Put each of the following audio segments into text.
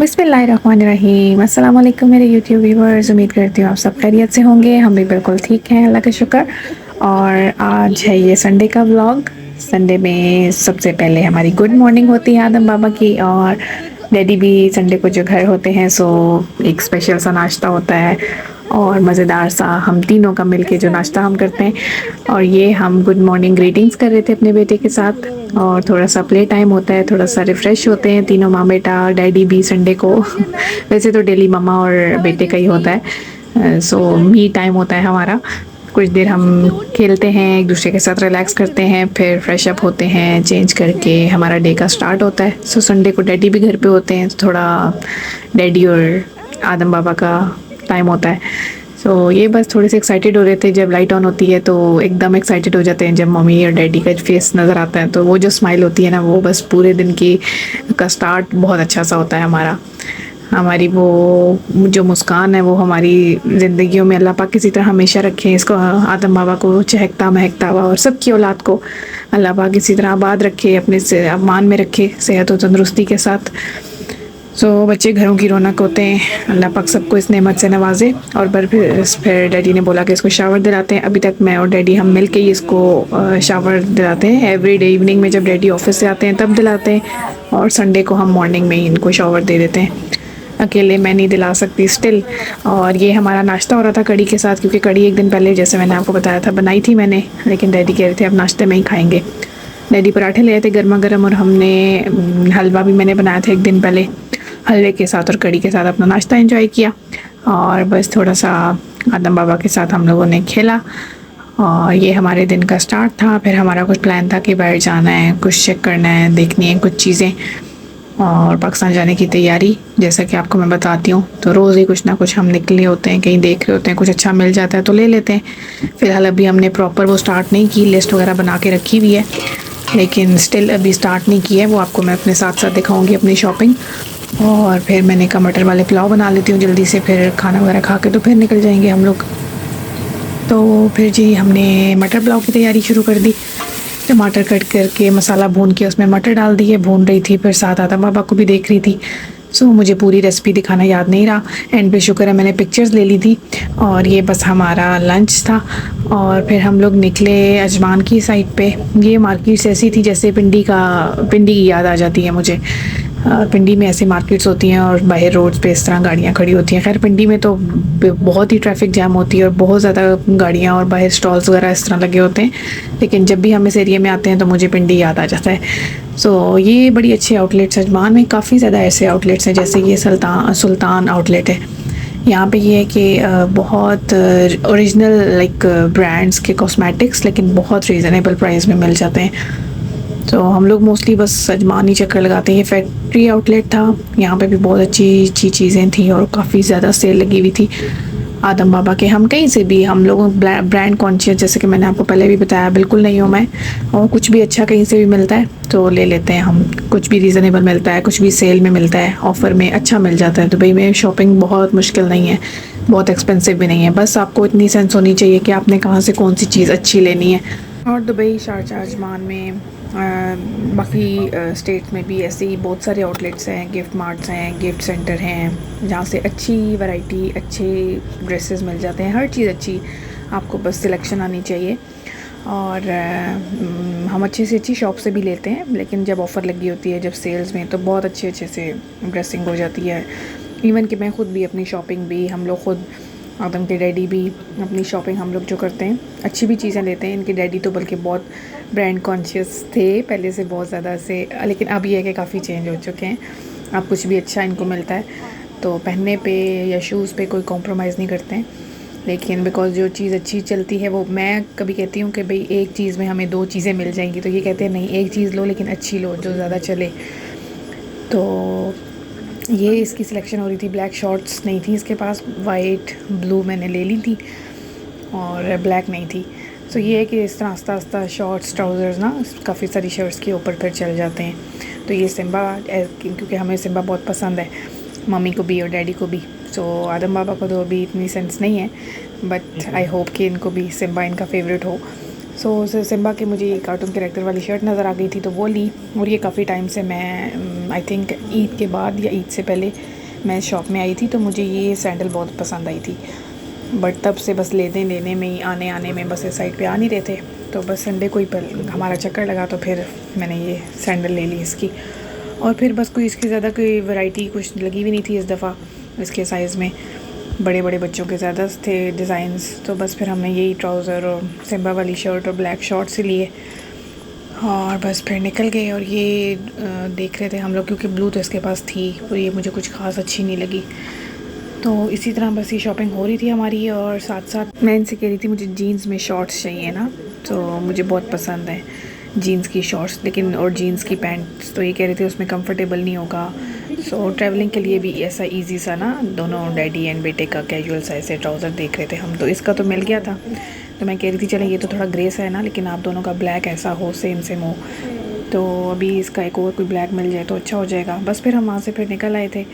बिस्मिल्लाहिर्रहमानिर्रहीम। अस्सलाम वालेकुम मेरे यूट्यूब व्यूवर्स, उम्मीद करती हूँ आप सब खैरियत से होंगे। हम भी बिल्कुल ठीक हैं, अल्लाह का शुक्र। और आज है ये संडे का व्लॉग। संडे में सबसे पहले हमारी गुड मॉर्निंग होती है आदम बाबा की, और डैडी भी संडे को जो घर होते हैं सो एक स्पेशल सा नाश्ता होता है और मज़ेदार सा हम तीनों का मिलके जो नाश्ता हम करते हैं। और ये हम गुड मॉर्निंग ग्रीटिंग्स कर रहे थे अपने बेटे के साथ, और थोड़ा सा प्ले टाइम होता है, थोड़ा सा रिफ़्रेश होते हैं तीनों माँ बेटा। डैडी भी संडे को वैसे तो डेली मम्मा और बेटे का ही होता है, सो मी टाइम होता है हमारा। कुछ देर हम खेलते हैं, एक दूसरे के साथ रिलैक्स करते हैं, फिर फ्रेश अप होते हैं, चेंज करके हमारा डे का स्टार्ट होता है। सो संडे को डैडी भी घर पे होते हैं, तो थोड़ा डैडी और आदम बाबा का टाइम होता है। सो ये बस थोड़े से एक्साइटेड हो रहे थे, जब लाइट ऑन होती है तो एकदम एक्साइटेड हो जाते हैं। जब मम्मी और डैडी का फेस नज़र आता है तो वो जो स्माइल होती है ना, वो बस पूरे दिन की का स्टार्ट बहुत अच्छा सा होता है हमारा। हमारी वो जो मुस्कान है वो हमारी ज़िंदगियों में अल्लाह पाक किसी तरह हमेशा रखे। इसको आदम बाबा को चहकता महकता हुआ, और सबकी औलाद को अल्लाह पाक इसी तरह आबाद रखे, अपने से अमान में रखे, सेहत और तंदरुस्ती के साथ। सो बच्चे घरों की रौनक होते हैं, अल्लाह पाक सबको इस नेमत से नवाजे। और फिर डैडी ने बोला कि इसको शावर दिलाते हैं। अभी तक मैं और डैडी हम मिल के ही इसको शावर दिलाते हैं। एवरी डे इवनिंग में जब डैडी ऑफिस से आते हैं तब दिलाते हैं, और संडे को हम मॉर्निंग में ही इनको शावर दे देते हैं। अकेले मैं नहीं दिला सकती स्टिल। और ये हमारा नाश्ता हो रहा था कड़ी के साथ, क्योंकि कड़ी एक दिन पहले जैसे मैंने आपको बताया था बनाई थी मैंने, लेकिन डैडी कह रहे थे अब नाश्ते में ही खाएंगे। डैडी पराठे ले आए थे गर्मा गर्म, और हमने हलवा भी मैंने बनाया था एक दिन पहले। हलवे के साथ और कड़ी के साथ अपना नाश्ता एंजॉय किया, और बस थोड़ा सा आदम बाबा के साथ हम लोगों ने खेला। और ये हमारे दिन का स्टार्ट था। फिर हमारा कुछ प्लान था कि बाहर जाना है, कुछ चेक करना है, देखनी है कुछ चीज़ें, और पाकिस्तान जाने की तैयारी। जैसा कि आपको मैं बताती हूँ, तो रोज़ ही कुछ ना कुछ हम निकले होते हैं, कहीं देख रहे होते हैं, कुछ अच्छा मिल जाता है तो ले लेते हैं। फ़िलहाल अभी हमने प्रॉपर वो स्टार्ट नहीं की, लिस्ट वगैरह बना के रखी हुई है, लेकिन स्टिल अभी स्टार्ट नहीं की है। वो आपको मैं अपने साथ साथ दिखाऊंगी अपनी शॉपिंग। और फिर मैंने कहा मटर वाले पुलाव बना लेती हूँ जल्दी से, फिर खाना वगैरह खा के तो फिर निकल जाएंगे हम लोग। तो फिर जी हमने मटर पुलाव की तैयारी शुरू कर दी। टमाटर कट करके मसाला भून के उसमें मटर डाल दिए, भून रही थी, फिर साथ आदम बाबा को भी देख रही थी। सो मुझे पूरी रेसिपी दिखाना याद नहीं रहा, एंड पे शुक्र है मैंने पिक्चर्स ले ली थी। और ये बस हमारा लंच था। और फिर हम लोग निकले अजमान की साइड पे। ये मार्केट्स ऐसी थी जैसे पिंडी की याद आ जाती है मुझे। पिंडी में ऐसी मार्केट्स होती हैं और बाहर रोड्स पे इस तरह गाड़ियाँ खड़ी होती हैं। खैर पिंडी में तो बहुत ही ट्रैफिक जैम होती है और बहुत ज़्यादा गाड़ियाँ और बाहर स्टॉल्स वगैरह इस तरह लगे होते हैं, लेकिन जब भी हम इस एरिया में आते हैं तो मुझे पिंडी याद आ जाता है। सो ये बड़ी अच्छी आउटलेट्स है। अजमान में काफ़ी ज़्यादा ऐसे आउटलेट्स हैं, जैसे ये सुल्तान आउटलेट है। यहाँ पे ये है कि बहुत ओरिजिनल लाइक ब्रांड्स के कॉस्मेटिक्स, लेकिन बहुत रीज़नेबल प्राइस में मिल जाते हैं। तो हम लोग मोस्टली बस अजमान ही चक्कर लगाते हैं। ये फैक्ट्री आउटलेट था, यहाँ पे भी बहुत अच्छी अच्छी चीज़ें थी और काफ़ी ज़्यादा सेल लगी हुई थी आदम बाबा के। हम कहीं से भी, हम लोगों ब्रांड कॉन्शियस, जैसे कि मैंने आपको पहले भी बताया, बिल्कुल नहीं हूँ मैं। और कुछ भी अच्छा कहीं से भी मिलता है तो ले लेते हैं हम। कुछ भी रीज़नेबल मिलता है, कुछ भी सेल में मिलता है, ऑफ़र में अच्छा मिल जाता है। दुबई में शॉपिंग बहुत मुश्किल नहीं है, बहुत एक्सपेंसिव भी नहीं है। बस आपको इतनी सेंस होनी चाहिए कि आपने कहाँ से कौन सी चीज़ अच्छी लेनी है। और दुबई, शारजाह, अजमान में बाकी स्टेट्स में भी ऐसे ही बहुत सारे आउटलेट्स हैं, गिफ्ट मार्ट्स हैं, गिफ्ट सेंटर हैं, जहाँ से अच्छी वैरायटी, अच्छे ड्रेसेस मिल जाते हैं। हर चीज़ अच्छी, आपको बस सिलेक्शन आनी चाहिए। और हम अच्छी से अच्छी शॉप से भी लेते हैं, लेकिन जब ऑफ़र लगी होती है, जब सेल्स में, तो बहुत अच्छे अच्छे से ड्रेसिंग हो जाती है। इवन कि मैं ख़ुद भी अपनी शॉपिंग भी, हम लोग ख़ुद आदम के डैडी भी अपनी शॉपिंग हम लोग जो करते हैं अच्छी भी चीज़ें लेते हैं। इनके डैडी तो बल्कि बहुत ब्रांड कॉन्शियस थे पहले से, बहुत ज़्यादा से, लेकिन अब ये है कि काफ़ी चेंज हो चुके हैं। अब कुछ भी अच्छा इनको मिलता है तो पहनने पे या शूज़ पे कोई कॉम्प्रोमाइज़ नहीं करते हैं। लेकिन बिकॉज़ जो चीज़ अच्छी चलती है, वो मैं कभी कहती हूँ कि भाई एक चीज़ में हमें दो चीज़ें मिल जाएंगी, तो ये कहते हैं नहीं, एक चीज़ लो लेकिन अच्छी लो जो ज़्यादा चले। तो ये इसकी सिलेक्शन हो रही थी। ब्लैक शॉर्ट्स नहीं थी इसके पास, वाइट ब्लू मैंने ले ली थी और ब्लैक नहीं थी। सो ये है कि इस तरह आस्ता आस्ता शॉर्ट्स, ट्राउज़र्स ना काफ़ी सारी शर्ट्स के ऊपर फिर चल जाते हैं। तो ये सिम्बा, क्योंकि हमें सिम्बा बहुत पसंद है, मम्मी को भी और डैडी को भी। सो आदम बाबा को तो अभी इतनी सेंस नहीं है, बट आई होप कि इनको भी सिम्बा इनका फेवरेट हो। सो सिम्बा की मुझे ये कार्टून कैरेक्टर वाली शर्ट नज़र आ गई थी तो वो ली। और ये काफ़ी टाइम से मैं आई थिंक ईद के बाद या ईद से पहले मैं शॉप में आई थी तो मुझे ये सैंडल बहुत पसंद आई थी। बट तब से बस लेने लेने में ही आने आने में बस इस साइड पे आ नहीं रहे थे। तो बस संडे को ही हमारा चक्कर लगा तो फिर मैंने ये सैंडल ले ली इसकी। और फिर बस कोई इसकी ज़्यादा कोई वैरायटी कुछ लगी भी नहीं थी इस दफ़ा इसके साइज़ में। बड़े बड़े बच्चों के ज़्यादा थे डिज़ाइंस तो बस फिर हमने यही ट्राउज़र और सिम्बा वाली शर्ट और ब्लैक शॉर्ट्स ही लिए और बस फिर निकल गए। और ये देख रहे थे हम लोग क्योंकि ब्लू तो इसके पास थी और ये मुझे कुछ ख़ास अच्छी नहीं लगी। तो इसी तरह बस ये शॉपिंग हो रही थी हमारी। और साथ साथ मैं इनसे कह रही थी मुझे जीन्स में शॉर्ट्स चाहिए ना, तो मुझे बहुत पसंद है जीन्स की शॉर्ट्स लेकिन और जीन्स की पैंट्स। तो ये कह रहे थे उसमें कंफर्टेबल नहीं होगा। सो ट्रैवलिंग के लिए भी ऐसा इजी सा ना, दोनों डैडी एंड बेटे का कैजुअल सा ऐसे ट्राउज़र देख रहे थे हम। तो इसका तो मिल गया था तो मैं कह रही थी चलें ये तो थोड़ा ग्रे सा है ना, लेकिन आप दोनों का ब्लैक ऐसा हो सेम सेम हो तो अभी इसका एक और कोई ब्लैक मिल जाए तो अच्छा हो जाएगा। बस फिर हम वहाँ से फिर निकल आए थे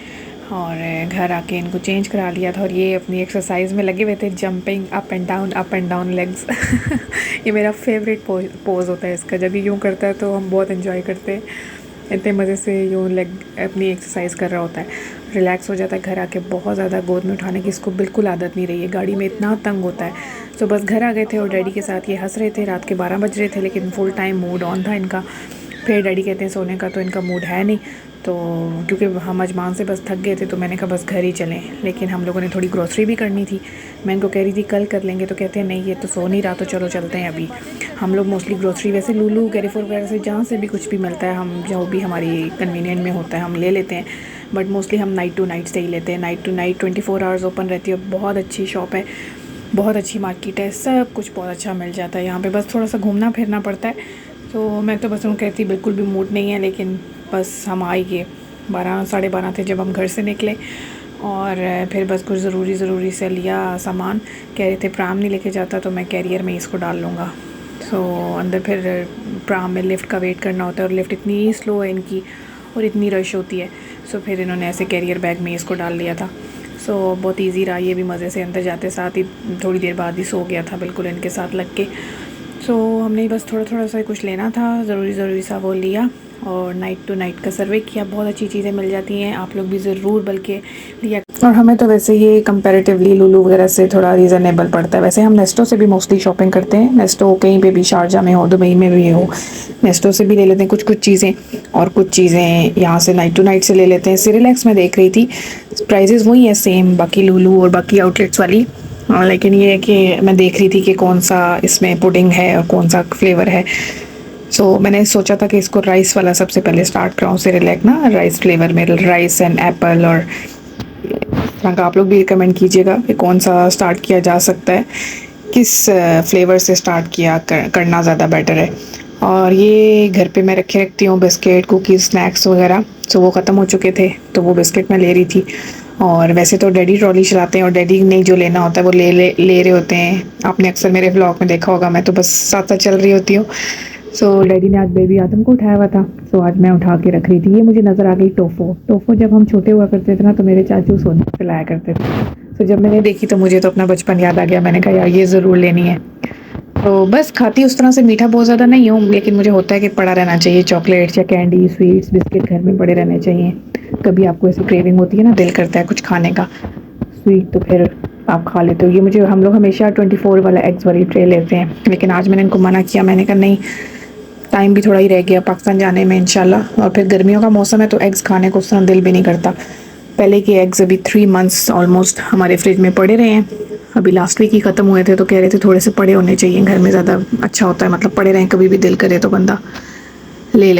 और घर आके इनको चेंज करा लिया था। और ये अपनी एक्सरसाइज में लगे हुए थे, jumping up and down legs. ये मेरा फेवरेट पोज होता है इसका। जब ये यूँ करता है तो हम बहुत इन्जॉय करते हैं, इतने मज़े से यूँ लेग अपनी एक्सरसाइज कर रहा होता है, रिलैक्स हो जाता है। घर आके बहुत ज़्यादा गोद में उठाने की इसको बिल्कुल आदत नहीं रही है, गाड़ी में इतना तंग होता है। तो बस घर आ गए थे और डैडी के साथ ये हंस रहे थे। रात के 12 बज रहे थे लेकिन फुल टाइम मूड ऑन था इनका। फिर डैडी कहते हैं सोने का तो इनका मूड है नहीं, तो क्योंकि हम अजमान से बस थक गए थे तो मैंने कहा बस घर ही चलें। लेकिन हम लोगों ने थोड़ी ग्रोसरी भी करनी थी। मैं इनको कह रही थी कल कर लेंगे तो कहते हैं नहीं ये तो सो नहीं रहा तो चलो चलते हैं अभी। हम लोग मोस्टली ग्रोसरी वैसे लूलू कैरीफोर वगैरह से जहाँ से भी कुछ भी मिलता है हम जो भी हमारी कन्वीनियंट में होता है हम ले लेते हैं। बट मोस्टली हम नाइट टू नाइट से ही लेते हैं। Night to night 24 hours open रहती है। बहुत अच्छी शॉप है, बहुत अच्छी मार्केट है, सब कुछ बहुत अच्छा मिल जाता है यहाँ पे। बस थोड़ा सा घूमना फिरना पड़ता है। तो मैं तो बस उनको कहती बिल्कुल भी मूड नहीं है, लेकिन बस हम आ ही गए। 12 साढ़े 12 थे जब हम घर से निकले। और फिर बस कुछ ज़रूरी से लिया सामान। कह रहे थे प्राम नहीं लेके जाता तो मैं कैरियर में इसको डाल लूँगा। सो अंदर फिर प्राम में लिफ़्ट का वेट करना होता है और लिफ़्ट इतनी स्लो है इनकी और इतनी रश होती है। सो फिर इन्होंने ऐसे कैरियर बैग में इसको डाल लिया था। सो बहुत ईजी रहा, ये भी मज़े से अंदर जाते साथ ही थोड़ी देर बाद ही सो गया था बिल्कुल इनके साथ लग के। सो हमने बस थोड़ा सा कुछ लेना था, ज़रूरी सा वो लिया और नाइट टू नाइट का सर्वे किया। बहुत अच्छी चीज़ें मिल जाती हैं, आप लोग भी ज़रूर बल्कि लिया। और हमें तो वैसे ये कंपैरेटिवली लुलु वगैरह से थोड़ा रीज़नेबल पड़ता है। वैसे हम नेस्टो से भी मोस्टली शॉपिंग करते हैं। नेस्टो कहीं पे भी, शारजा में हो, दुबई में भी हो, नेस्टो से भी ले लेते हैं कुछ चीज़ें। और कुछ चीज़ें यहाँ से नाइट टू नाइट से ले लेते हैं। सिरिलैक्स में देख रही थी प्राइजेज़ वही है सेम बाकी लुलु और बाकी आउटलेट्स वाली। लेकिन ये है कि मैं देख रही थी कि कौन सा इसमें पुडिंग है और कौन सा फ्लेवर है। सो मैंने सोचा था कि इसको राइस वाला सबसे पहले स्टार्ट कराऊँ। सिरिलैक ना राइस फ्लेवर में, राइस एंड एप्पल और इस तरह का। आप लोग भी रिकमेंड कीजिएगा कि कौन सा स्टार्ट किया जा सकता है, किस फ्लेवर से स्टार्ट करना ज़्यादा बेटर है। और ये घर पे मैं रखती हूँ बिस्किट कुकीज़ स्नैक्स वगैरह। सो वो ख़त्म हो चुके थे तो वो बिस्किट मैं ले रही थी। और वैसे तो डैडी ट्रॉली चलाते हैं और डैडी ने जो लेना होता है वो ले रहे होते हैं। आपने अक्सर मेरे व्लॉग में देखा होगा, मैं तो बस साथ साथ चल रही होती हूँ। सो डैडी ने आज बेबी आदम को उठाया हुआ था, सो आज मैं उठा के रख रही थी। ये मुझे नज़र आ गई टोफो जब हम छोटे हुआ करते थे ना तो मेरे चाचू सोने पिलाया करते थे। तो जब मैंने देखी तो मुझे तो अपना बचपन याद आ गया। मैंने कहा यार ये ज़रूर लेनी है। तो बस खाती उस तरह से मीठा बहुत ज़्यादा नहीं हूँ, लेकिन मुझे होता है कि पड़ा रहना चाहिए। चॉकलेट्स या कैंडी स्वीट्स बिस्किट घर में पड़े रहने चाहिए। कभी आपको ऐसी क्रेविंग होती है ना, दिल करता है कुछ खाने का स्वीट, तो फिर आप खा लेते हो। ये मुझे हम लोग हमेशा 24 वाला एग्स वाली ट्रे लेते हैं, लेकिन आज मैंने इनको मना किया। मैंने कहा नहीं, टाइम भी थोड़ा ही रह गया पाकिस्तान जाने में इंशाल्लाह। और फिर गर्मियों का मौसम है तो एग्स खाने को उस तरह दिल भी नहीं करता। पहले के एग्स अभी 3 मंथ्स ऑलमोस्ट हमारे फ्रिज में पड़े रहे हैं। अभी लास्ट वीक ही ख़त्म हुए थे तो कह रहे थे थोड़े से पड़े होने चाहिए घर में, ज़्यादा अच्छा होता है। मतलब पड़े रहें, कभी भी दिल करे तो बंदा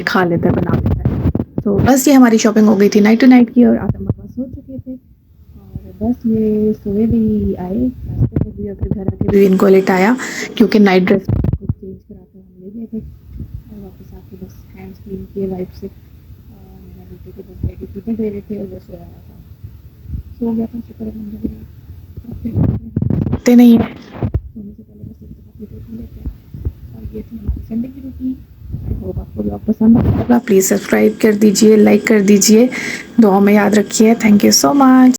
खा लेता है, बना लेता है। तो बस ये हमारी शॉपिंग हो गई थी नाइट टू नाइट की। और आदम बाबा सो चुके थे और बस ये सोए भी आए नाश्ते में भी और फिर घर आके भी इनको लेटाया क्योंकि नाइट ड्रेस कुछ चेंज करा के हम ले गए थे। और वापस आके बस हैंड्स क्लीन किए वाइप से। और मेरे बेटे के बस बेटी पीने दे रहे थे और वो सोया था, सो गया था शुक्र है। नहीं है सोने से पहले बस एक दफ़ा पी लेते हैं। और ये थी हमारी संडे की रूटीन। आई होप आपको ब्लॉग पसंद आएगा। प्लीज़ सब्सक्राइब कर दीजिए, लाइक कर दीजिए, दुआ में याद रखिए। Thank you so much.